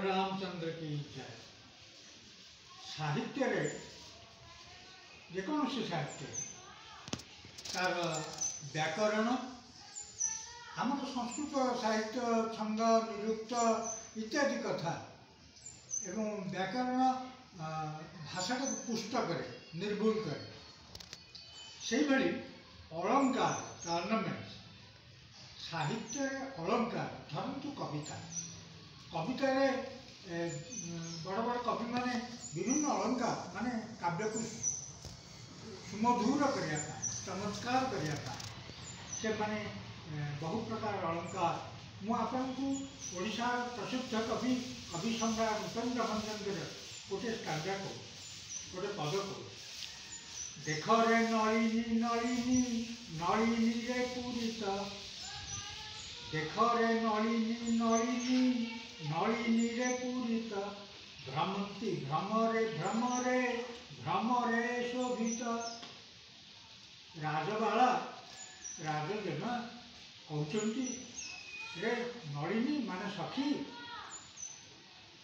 रामचंद्र की जय। साहित्य रे जेकोसी साहित्य तार व्याकरण आम संस्कृत साहित्य छंद निरुक्त इत्यादि कथा एवं व्याकरण भाषा को पुष्ट करे निर्भुल करे से भली अलंकार ऑर्नामेंट्स साहित्य अलंकार धरतु कविता कविता रे बड़ बड़ कवि माने विभिन्न अलंकार माने काव्य को सुमधुर करने चमत्कार करने से माने बहु प्रकार अलंकार मु आपको ओडिशा प्रसिद्ध कवि कवि सम्राट उपेन्द्र भंजन गोटे स्टांजा को गोटे पद को देख रे नलिनी नलिनी नलिनी रे पूरित देख रे नलिनी नलिनी नलिनी रे पूरित भ्रमंती भ्रमरे भ्रमरे भ्रमरे शोभित राजबाला राजजेमा कहते रे नलिनी माने सखी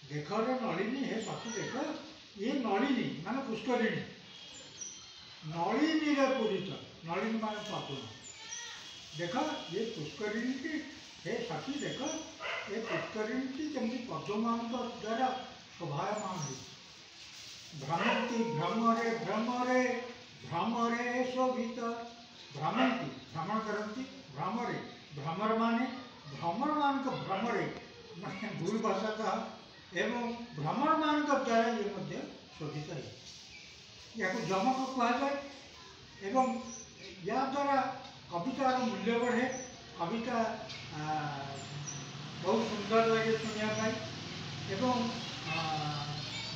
देख रे नलिनी हे सखी देख ये नलिनी माने पुष्करिणी नलिनी रे पूरित नलिनी माने पापुन देख ये पुष्करिणी की हे सखी देख ये पुष्करिणी की जमी पद्ममान द्वारा शोभायमान हुई भ्रमंती भ्रमरे भ्रमरे भ्रमरे शोभित भ्रमंती भ्रमण करती भ्रमरे भ्रमर माने भ्रमर मान भ्रमरे माने भूल भाषा का एवं भ्रमर मान द्वारा ये मध्य शोभित है या जमक कहुए एवं या द्वारा कवितार मूल्य बढ़े कविता बहुत सुंदर लगे सुनिया एवं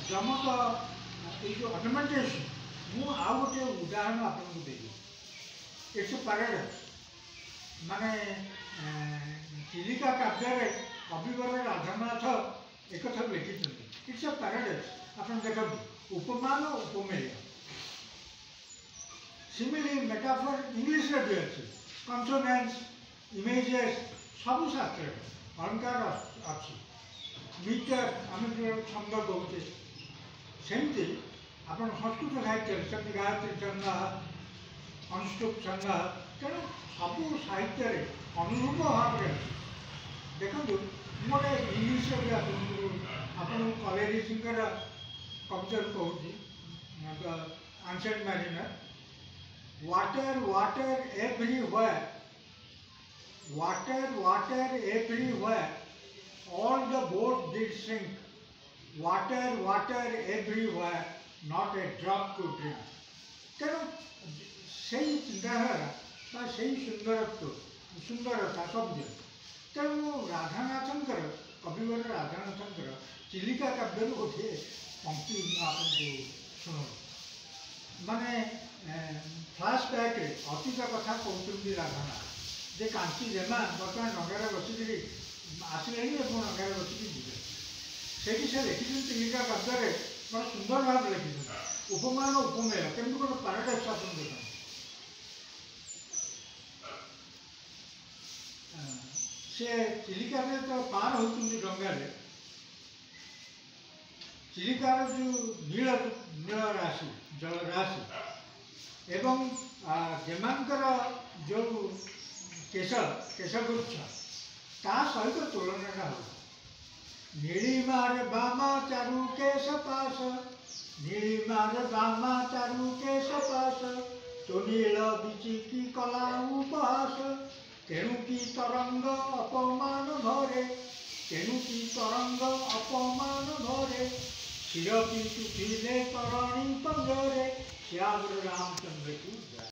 जमक ये जो अर्नामेंटेशन मु आ गोटे उदाहरण आपको देवी इट्स पैराडॉक्स माने चिलिका काव्य कविवर राधानाथ एक लिखिं इट्स अ पैराडॉक्स आप देखो उपमान उपमेय सिमिली मेटाफर इंग्लिश रे भी अच्छी कन्सोनेंस इमेजेस सब शास्त्र अलंकार अच्छी मीटर आम जो छंद कहे सेमती आप संस्कृत साहित्य से गायत्री छंद अनुष्टुप छंद तेणु सब साहित्य अनुरूप भाव में देखो गोटे इंग्लीश भी आप कलेरी सिंगर कविता कहूँ ancient mariner water water everywhere water water everywhere all the boats did sink water water everywhere not a drop to drink तेणु से चिंताधारा से सुंदरत्व सुंदरता शब्द तेणु राधानाथन कविवर राधानाथन चिलिका काव्य गोटे पंक्ति आपको शुणु माने फ्लैशबैक अतीत कथा कहते राधानाथ जे कांची जेमा बर्तमान डंगार बसिक आसले डंगार बसिक जी से लिखिं चिलिका काव्य बड़ा सुंदर भाव लिखिं उपमान उपमेय केमती गोटे पैराडॉक्स आप देख से चिलिका तो पार होती डंगार चिलिकार जो नील नील राशि जलराशि एवं जेमांकर जो केश केशगुच्छ ता सहित तुलना हो नीलिमार बामा चारु केश पास नीलिमार बामा चारु केश पास तो नील बिचिकी कला उपहास तेणु की तरंग अपमान भरे तेणु की तरंग अपमान भरे क्षीर की तुथिले करणी पंजरे श्याम रामचंद्र की